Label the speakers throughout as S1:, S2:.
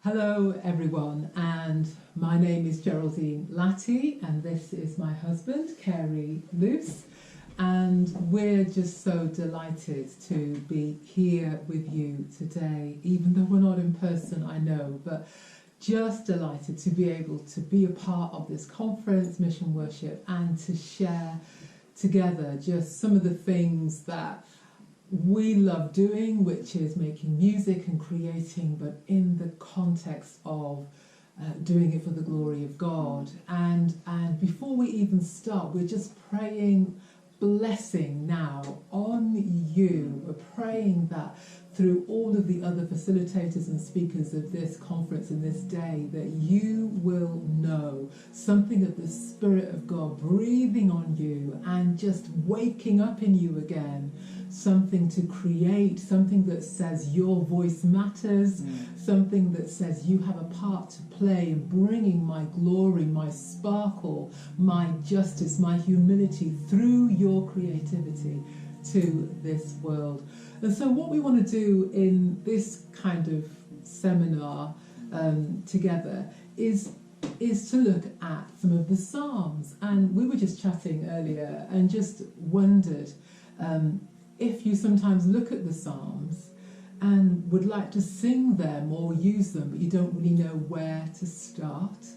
S1: Hello everyone, and my name is Geraldine Latty, and this is my husband, Carey Luce, and we're just so delighted to be here with you today, even though we're not in person, I know, but just delighted to be able to be a part of this conference, Mission Worship, and to share together just some of the things that we love doing, which is making music and creating, but in the context of doing it for the glory of God. And before we even start, we're just praying blessing now on you. We're praying that through all of the other facilitators and speakers of this conference in this day, that you will know something of the Spirit of God breathing on you and just waking up in you again, something to create, something that says your voice matters, something that says you have a part to play in bringing my glory, my sparkle, my justice, my humility through your creativity to this world. And so what we want to do in this kind of seminar together is to look at some of the Psalms. And we were just chatting earlier and just wondered if you sometimes look at the Psalms and would like to sing them or use them, but you don't really know where to start.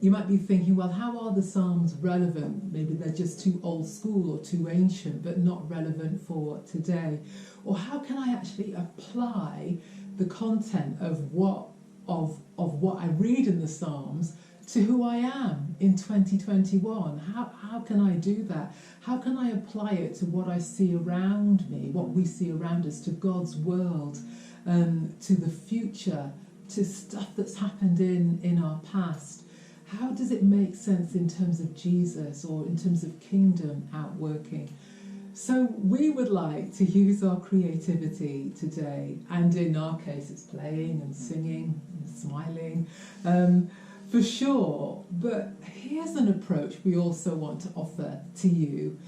S1: You might be thinking, well, how are the Psalms relevant? Maybe they're just too old school or too ancient, but not relevant for today. Or how can I actually apply the content of what I read in the Psalms to who I am in 2021? How can I do that? How can I apply it to what I see around me, what we see around us, to God's world, to the future, to stuff that's happened in our past? How does it make sense in terms of Jesus or in terms of kingdom outworking? So we would like to use our creativity today, and in our case it's playing and singing and smiling, for sure. But here's an approach we also want to offer to you,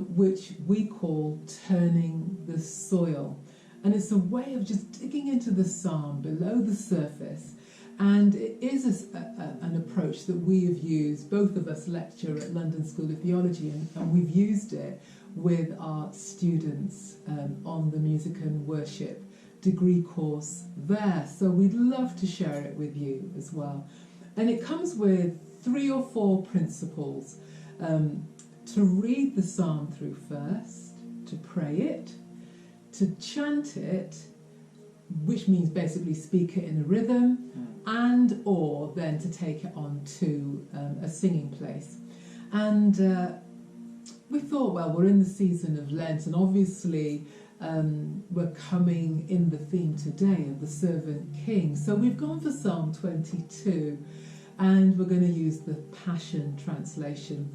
S1: which we call turning the soil. And it's a way of just digging into the psalm below the surface. And it is an approach that we have used. Both of us lecture at London School of Theology, and we've used it with our students on the Music and Worship degree course there. So we'd love to share it with you as well. And it comes with 3 or 4 principles: to read the psalm through first, to pray it, to chant it, which means basically speak it in a rhythm, and or then to take it on to a singing place. And we thought, well, we're in the season of Lent, and obviously we're coming in the theme today of the servant king. So we've gone for Psalm 22, and we're going to use the Passion Translation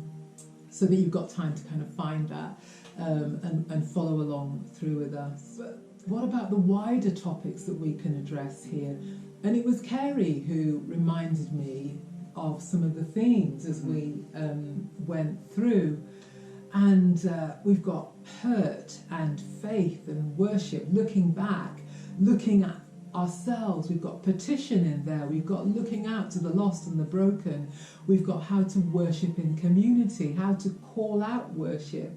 S1: so that you've got time to kind of find that and follow along through with us. But what about the wider topics that we can address here? And it was Carey who reminded me of some of the themes as we went through. And we've got hurt and faith and worship, looking back, looking at ourselves. We've got petition in there. We've got looking out to the lost and the broken. We've got how to worship in community, how to call out worship,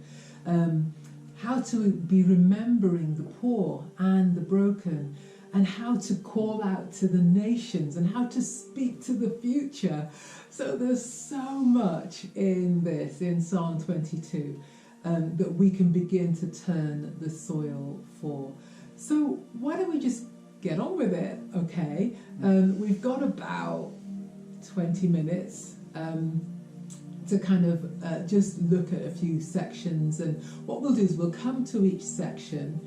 S1: how to be remembering the poor and the broken, and how to call out to the nations, and how to speak to the future. So there's so much in this, in Psalm 22, that we can begin to turn the soil for. So why don't we just get on with it, okay? We've got about 20 minutes to kind of just look at a few sections, and what we'll do is we'll come to each section,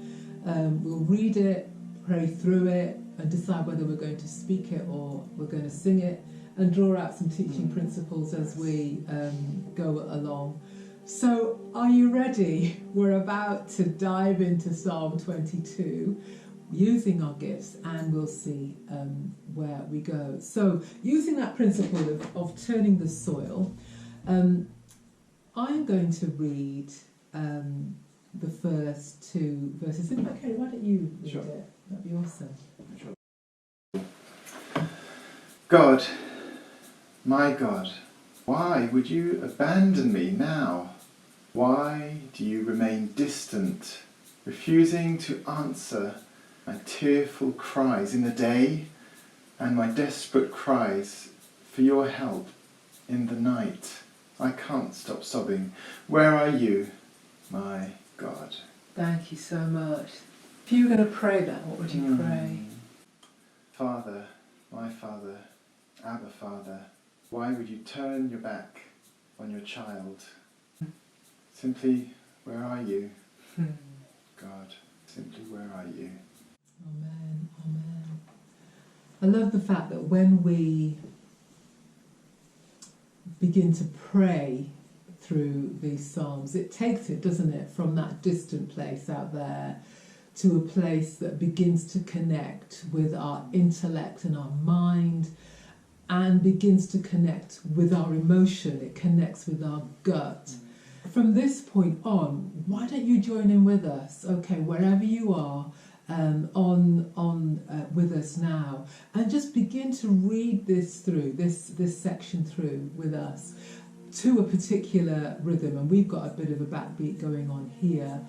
S1: we'll read it, pray through it, and decide whether we're going to speak it or we're going to sing it, and draw out some teaching principles as we go along. So are you ready? We're about to dive into Psalm 22 using our gifts, and we'll see where we go. So using that principle of turning the soil, I'm going to read the first 2 verses. Okay, why don't you read it? That'd be awesome.
S2: Sure. God, my God, why would you abandon me now? Why do you remain distant, refusing to answer my tearful cries in the day and my desperate cries for your help in the night? I can't stop sobbing. Where are you, my God?
S1: Thank you so much. If you were going to pray that, what would you pray?
S2: Father, my Father, Abba Father, why would you turn your back on your child? Simply, where are you? God, simply, where are you?
S1: Amen, amen. I love the fact that when we begin to pray through these psalms, it takes it, doesn't it, from that distant place out there to a place that begins to connect with our intellect and our mind, and begins to connect with our emotion. It connects with our gut. From this point on, why don't you join in with us? Okay, wherever you are, with us now, and just begin to read this through, this section through with us to a particular rhythm. And we've got a bit of a backbeat going on here,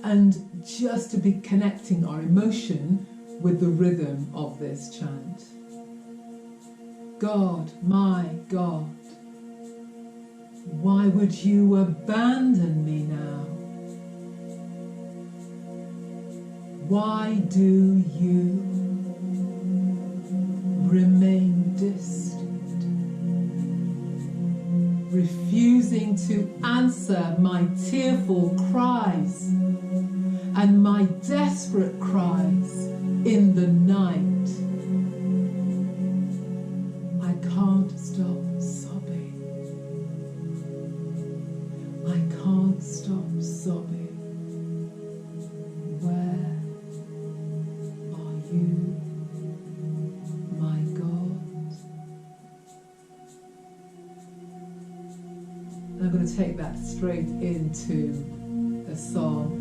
S1: and just to be connecting our emotion with the rhythm of this chant. God, my God, why would you abandon me now? Why do you remain distant, refusing to answer my tearful cries and my desperate cries in the night? I can't stop sobbing. I can't stop sobbing. Where are you, my God? And I'm going to take that straight into a song.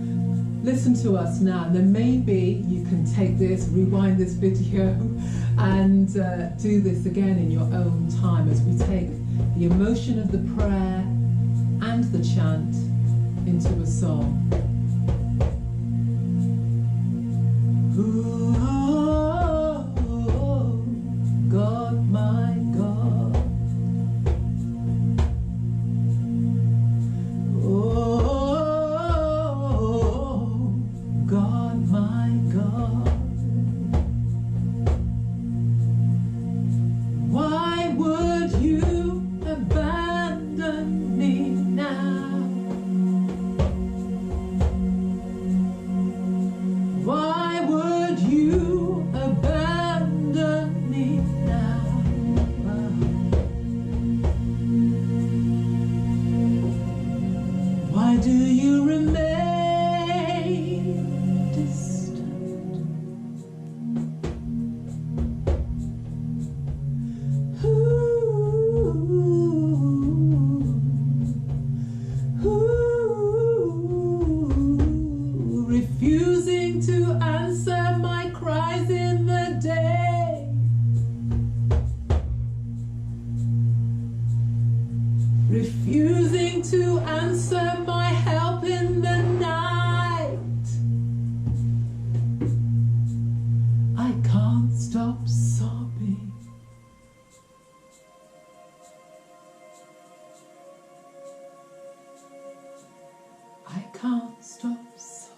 S1: Listen to us now, and then maybe you can take this, rewind this video, and do this again in your own time as we take the emotion of the prayer and the chant into a song. Oh, God, my God. Oh, God, my God. Why would you abandon me now? Why would you abandon me now? Why do you remain distant? Refusing to answer my cries in the day, refusing to answer my help in the night. I can't stop sobbing. I can't stop sobbing.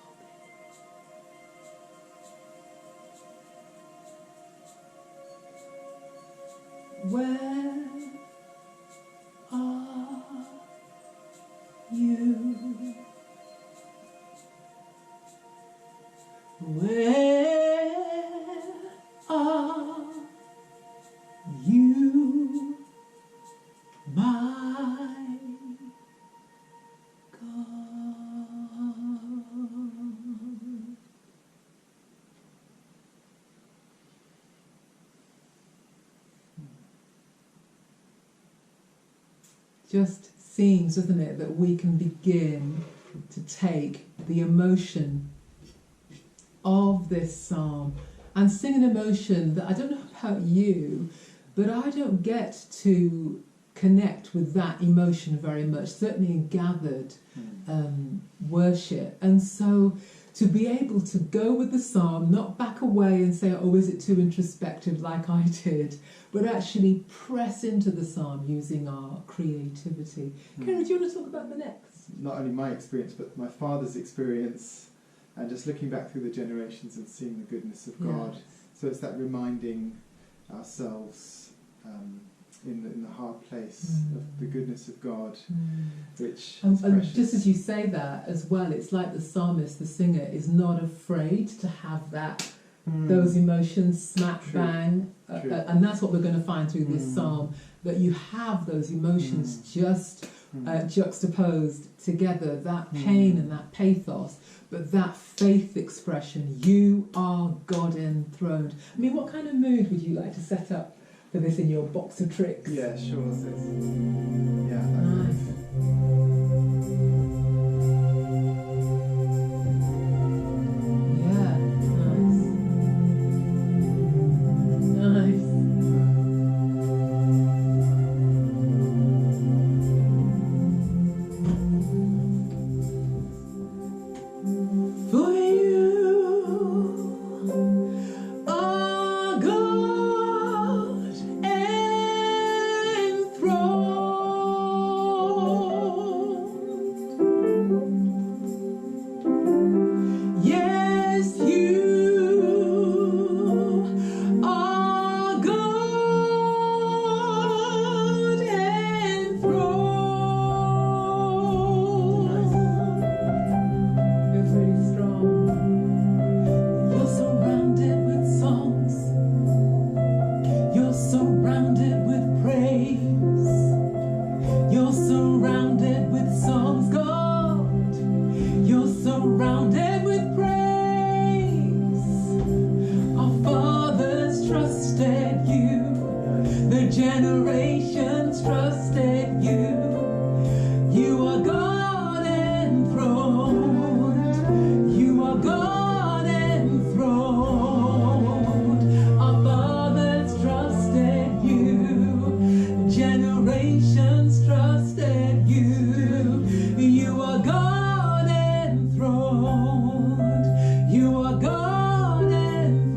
S1: Where are you? Where are you, my God? Just seems, doesn't it, that we can begin to take the emotion of this psalm and sing an emotion that, I don't know about you, but I don't get to connect with that emotion very much, certainly in gathered worship. And so to be able to go with the psalm, not back away and say, oh, is it too introspective like I did, but actually press into the psalm using our creativity. Kerry, do you want to talk about the next?
S2: Not only my experience, but my father's experience, and just looking back through the generations and seeing the goodness of God.
S1: Yes.
S2: So it's that reminding ourselves in the hard place of the goodness of God, which is
S1: and
S2: precious.
S1: just as you say that as well, it's like the psalmist, the singer, is not afraid to have that those emotions smack
S2: True.
S1: bang, and that's what we're going to find through this psalm, that you have those emotions just juxtaposed together, that pain and that pathos, but that faith expression, you are God enthroned. I mean, what kind of mood would you like to set up for this in your box of tricks?
S2: Yeah, sure. Sis. Yeah.
S1: Nice. Yeah, nice. Nice. For you are God enthroned. Yes, you are God enthroned. Feels really strong. You're surrounded with songs. You're surrounded with praise. You're surrounded with songs, God. You're surrounded with praise. Our fathers trusted you. The generations trusted you. You are God enthroned. You are God enthroned. Our fathers trusted you. Generations trusted you. You are God enthroned. You are God enthroned.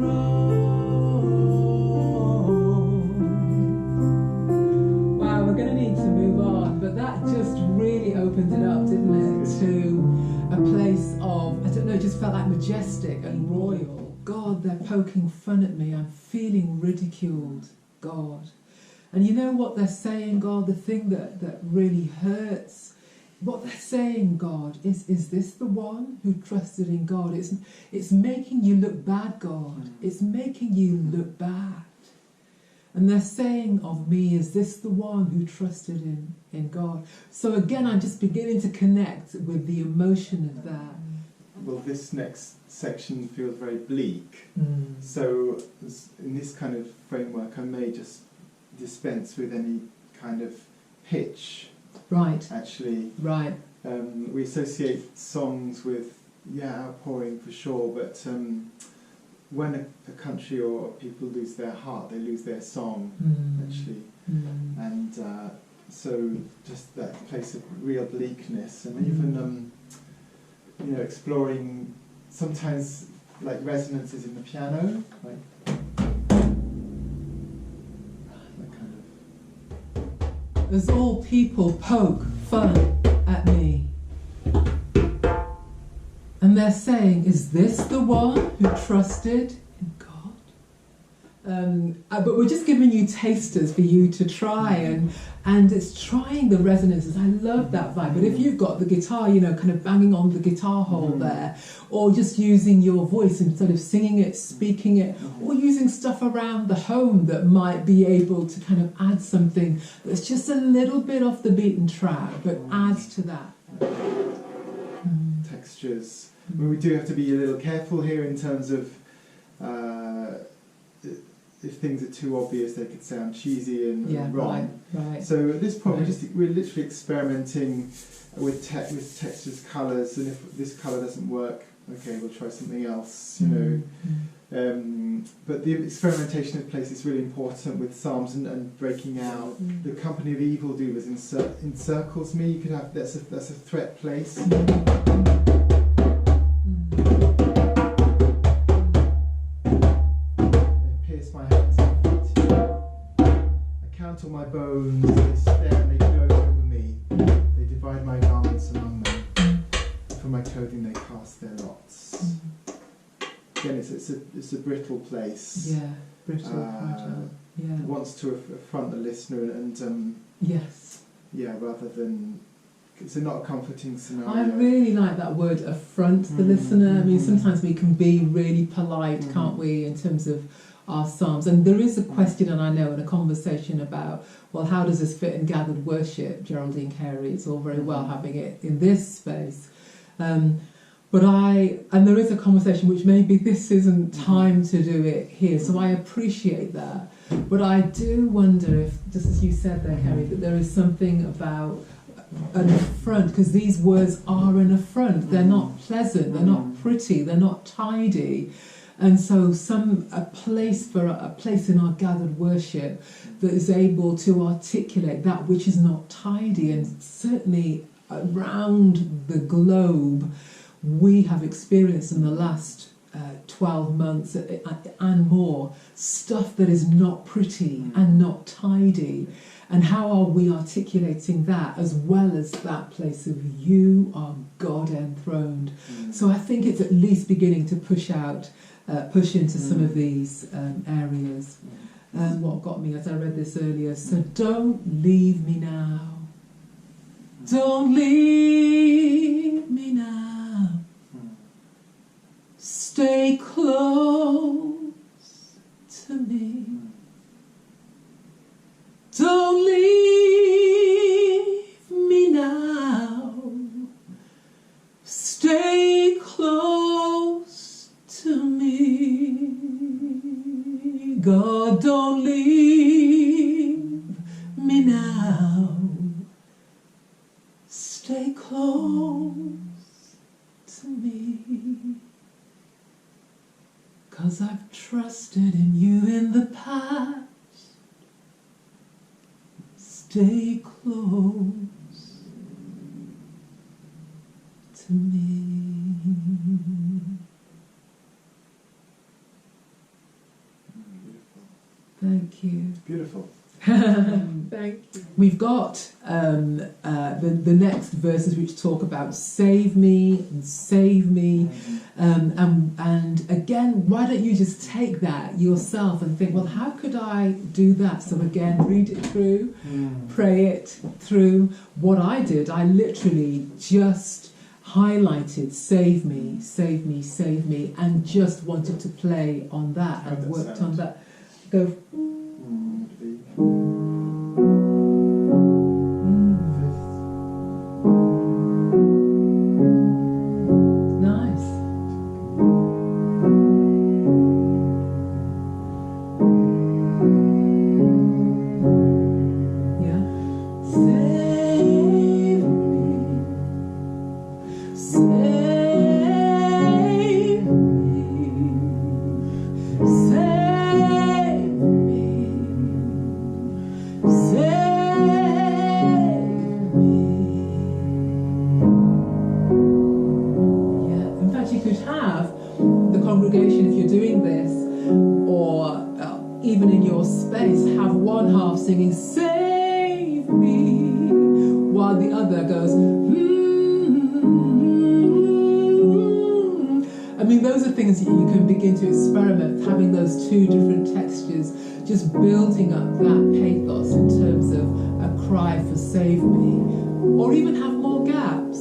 S1: Wow, we're going to need to move on, but that just really opened it up, didn't it, to a place of, I don't know, it just felt like majestic and royal. God, they're poking fun at me. I'm feeling ridiculed, God. And you know what they're saying, God, the thing that really hurts, what they're saying, God, is this the one who trusted in God? It's making you look bad, God. It's making you look bad. And they're saying of me, is this the one who trusted in God? So again, I'm just beginning to connect with the emotion of that.
S2: Well, this next section feels very bleak. So in this kind of framework, I may just dispense with any kind of pitch.
S1: Right.
S2: Actually,
S1: Right.
S2: we associate songs with outpouring for sure, but when a country or people lose their heart, they lose their song, actually. And so just that place of real bleakness, and even exploring sometimes like resonances in the piano, like that kind of.
S1: As all people poke fun at me. And they're saying, is this the one who trusted in God? But we're just giving you tasters for you to try, and it's trying the resonances. I love that vibe. But if you've got the guitar, kind of banging on the guitar hole there, or just using your voice instead of singing it, speaking it, or using stuff around the home that might be able to kind of add something that's just a little bit off the beaten track, but adds to that.
S2: Textures. I mean, we do have to be a little careful here in terms of if things are too obvious, they could sound cheesy and wrong.
S1: Right.
S2: So at this point, we're literally experimenting with textures, colours, and if this colour doesn't work, okay, we'll try something else. But the experimentation of place is really important with psalms and breaking out. The company of evildoers encircles me. You could have that's a threat place. They pierce my hands and feet. I count all my bones. They stare and they gloat over me. They divide my garments among them. For my clothing they cast their lots. Again, it's a brittle place.
S1: Yeah, brittle, fragile. Yeah.
S2: It wants to affront the listener and
S1: yes.
S2: Yeah, rather than it's not a comforting scenario.
S1: I really like that word, affront the listener. I mean, sometimes we can be really polite, can't we, in terms of our psalms. And there is a question, and I know, in a conversation about, well, how does this fit in gathered worship? Geraldine Carey, it's all very well having it in this space. And there is a conversation which maybe this isn't time to do it here, so I appreciate that. But I do wonder if, just as you said there, Carrie, that there is something about an affront, because these words are an affront. They're not pleasant, they're not pretty, they're not tidy. And so a place in our gathered worship that is able to articulate that which is not tidy, and certainly around the globe, we have experienced in the last 12 months and more stuff that is not pretty and not tidy. And how are we articulating that, as well as that place of you are God enthroned? So I think it's at least beginning to push into some of these areas. What got me as I read this earlier, so don't leave me now. Don't leave me now. Stay close to me. Don't leave me now. Stay close to me. God, don't leave me now. Stay close to me. 'Cause I've trusted in you in the past. Stay close to me. Thank you.
S2: Beautiful.
S1: Thank you. We've got the next verses which talk about save me and save me. And again, why don't you just take that yourself and think, well, how could I do that? So again, read it through, pray it through. What I did, I literally just highlighted save me, save me, save me, and just wanted to play on that and worked on that. Go. Singing save me while the other goes I mean, those are things that you can begin to experiment with, having those two different textures, just building up that pathos in terms of a cry for save me, or even have more gaps.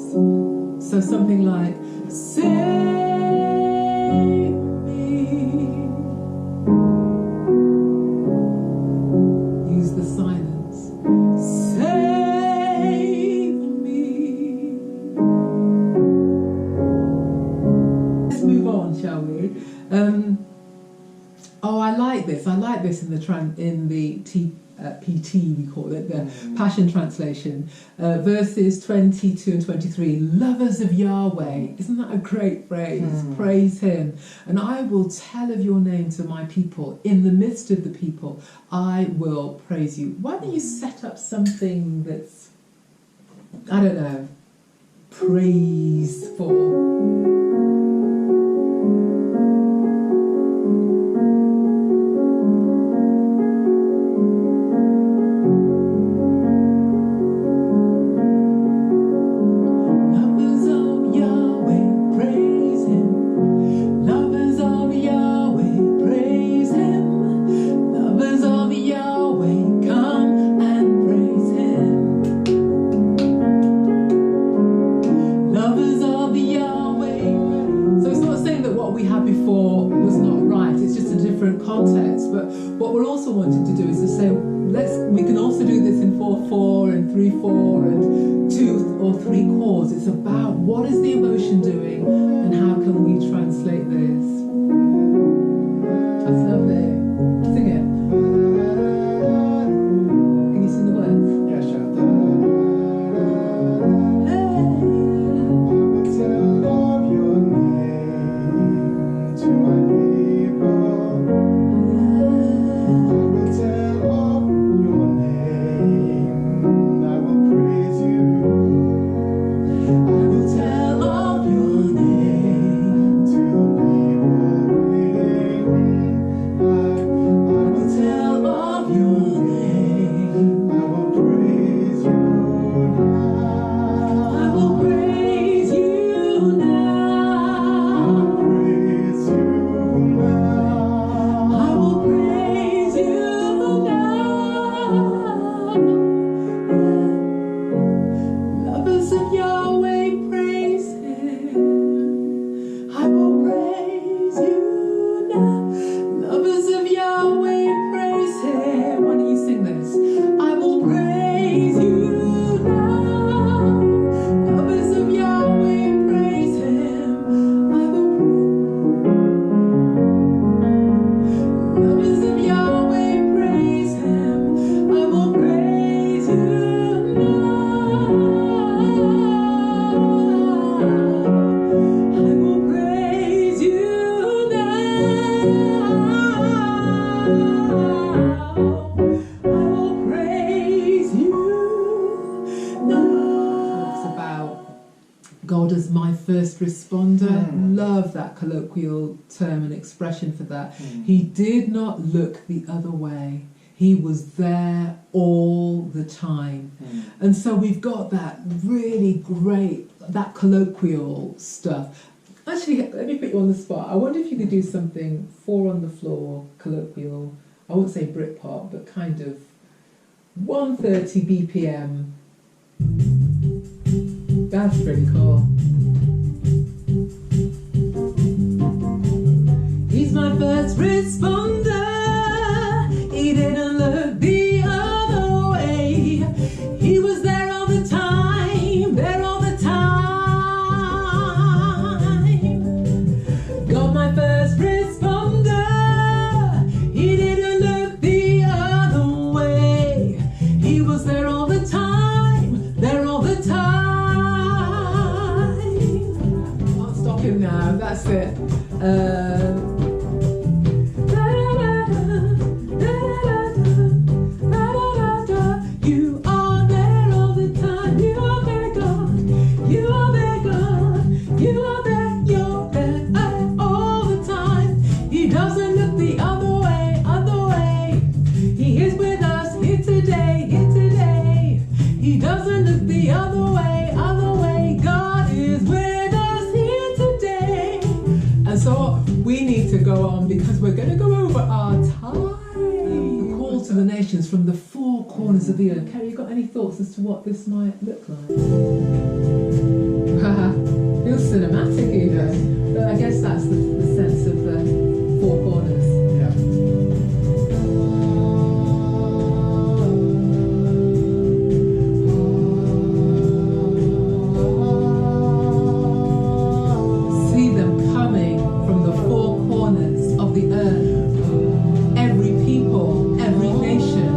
S1: So something like save I like this in the PT, we call it, the Passion Translation, verses 22 and 23, lovers of Yahweh. Isn't that a great phrase? Praise him. And I will tell of your name to my people. In the midst of the people, I will praise you. Why don't you set up something that's, I don't know, praiseful? Context, but what we're also wanting to do is to say, we can also do this in 4/4 and 3/4 and 2 or 3 chords. It's about what is the emotion doing and how can we translate this. That's lovely. Sing it. Can you sing the words?
S2: Yeah, sure. First responder. Love that colloquial term and expression for that. He did not look the other way. He was there all the time. And so we've got that really great, that colloquial stuff. Actually, let me put you on the spot. I wonder if you could do something 4 on the floor, colloquial, I won't say Britpop, but kind of 130 BPM. That's pretty cool. He's my first responder. He didn't look the other way. He was there all the time, there all the time. Got my first responder. He didn't look the other way. He was there all the time, there all the time. Can't stop him now, that's it. Go on because we're going to go over our time. The call to the nations from the 4 corners of the earth. Kerry, you got any thoughts as to what this might look like? Feels cinematic even. But I guess that's the sense of the 4 corners. Yeah. See them coming from the 4 corners of the earth. Every people, every nation,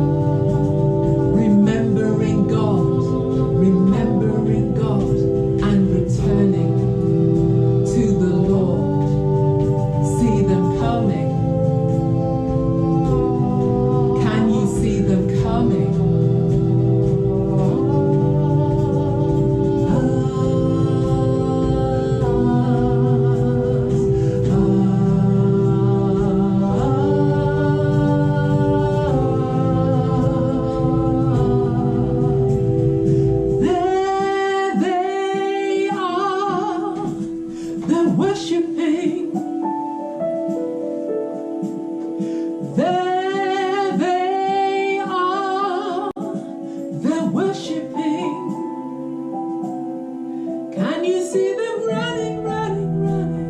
S1: see them running, running, running,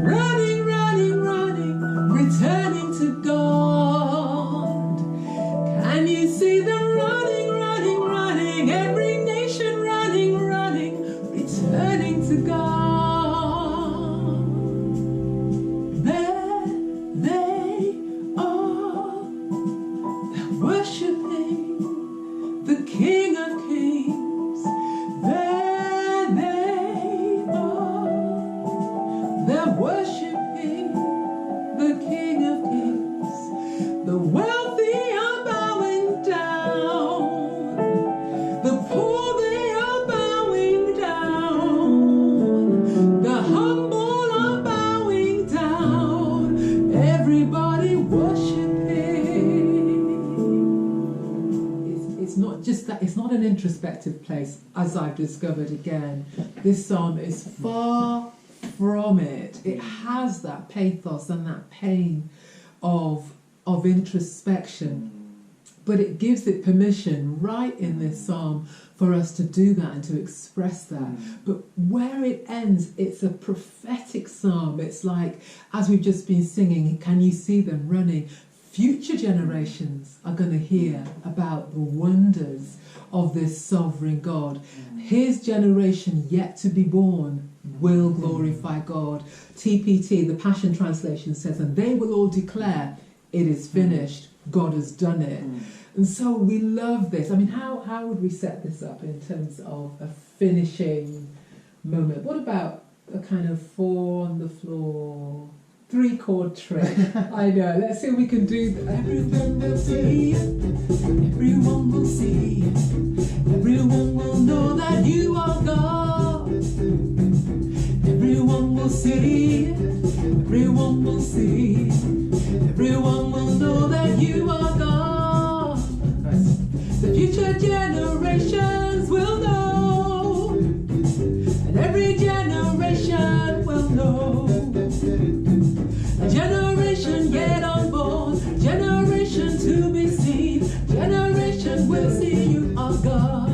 S1: running, running, running, returning to God? Can you see them running, running, running, every nation running, running, returning to God? There they are, they're worshiping the King of Kings. There they are, they're worshiping the King of Kings. The wealthy are bowing down, the poor they are bowing down, the humble are bowing down, everybody worshiping. It's not just that, it's not an introspective place, as I've discovered again. This psalm is far from it. It has that pathos and that pain of introspection, but it gives it permission right in this psalm for us to do that and to express that. But where it ends, it's a prophetic psalm. It's like, as we've just been singing, can you see them running? Future generations are going to hear about the wonders of this sovereign God. His generation yet to be born will glorify God. TPT, the Passion Translation, says, and they will all declare, it is finished, God has done it. And so we love this. I mean, how would we set this up in terms of a finishing moment? What about a kind of 4 on the floor, 3-chord trick? I know, let's see if we can do that. Everyone will see, everyone will see, everyone will know that you are God. Everyone will see, everyone will see, everyone will know that you are God. The future generations will know, and every generation will know. A generation yet unborn, generation to be seen, generation will see you are God.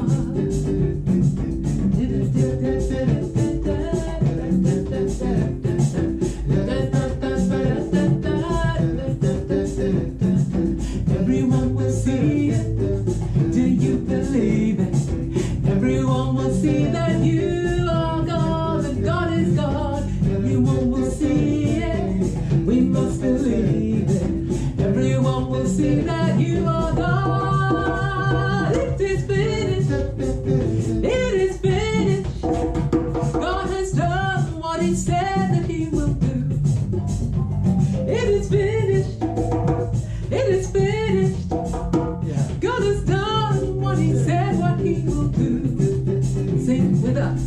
S1: Everyone will see it. Do you believe it? Everyone will see that you are God and God is God. Everyone will see it. We must believe it. Everyone will see that you are God. It is finished. It is finished. God has done what He said that He will do. It is finished. It is finished. God has done what He said, what He will do. Sing with us.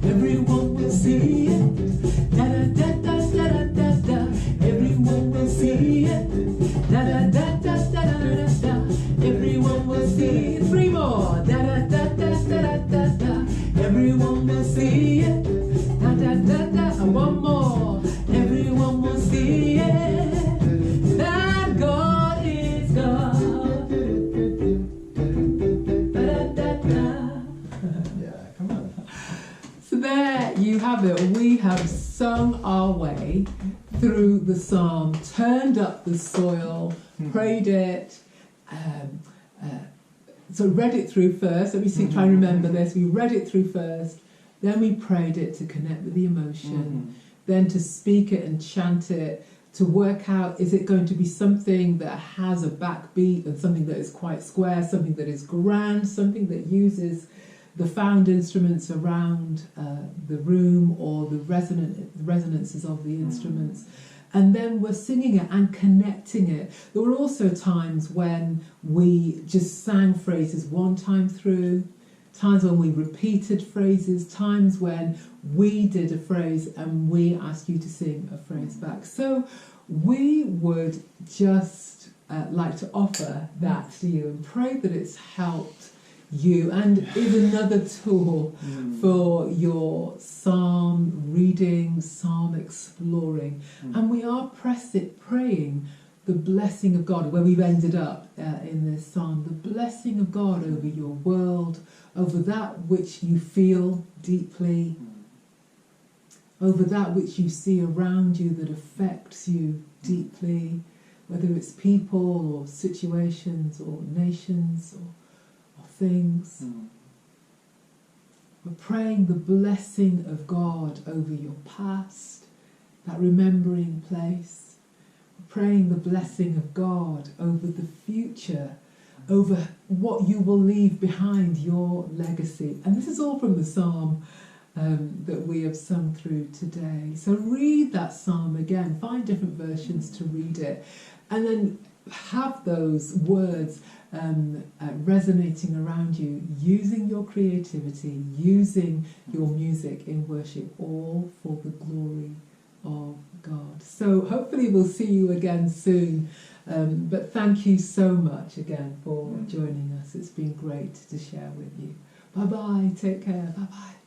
S1: Everyone will see it. Da da da da da da da. Everyone will see it. Da da da da da da da. Everyone will see it. 3 more. Da da da da da da da. Everyone will see it. Da da da da. And 1 more. Everyone will see it. That God is God.
S2: Yeah, come on.
S1: So there you have it. We have sung our way through the psalm, turned up the soil, prayed it, so read it through first. Let me see, try and remember this. We read it through first, then we prayed it to connect with the emotion, then to speak it and chant it, to work out, is it going to be something that has a backbeat and something that is quite square, something that is grand, something that uses the found instruments around the room or the resonances of the instruments. And then we're singing it and connecting it. There were also times when we just sang phrases one time through, times when we repeated phrases, times when we did a phrase and we asked you to sing a phrase back. So we would just like to offer that to you and pray that it's helped you and is another tool for your psalm reading, psalm exploring. And we are praying the blessing of God, where we've ended up in this psalm, the blessing of God over your world, over that which you feel deeply, over that which you see around you that affects you deeply, whether it's people or situations or nations or things. We're praying the blessing of God over your past, that remembering place. We're praying the blessing of God over the future, over what you will leave behind, your legacy. And this is all from the psalm that we have sung through today. So read that psalm again, find different versions to read it, and then have those words resonating around you, using your creativity, using your music in worship, all for the glory of God. So hopefully we'll see you again soon. But thank you so much again for joining us. It's been great to share with you. Bye-bye. Take care. Bye-bye.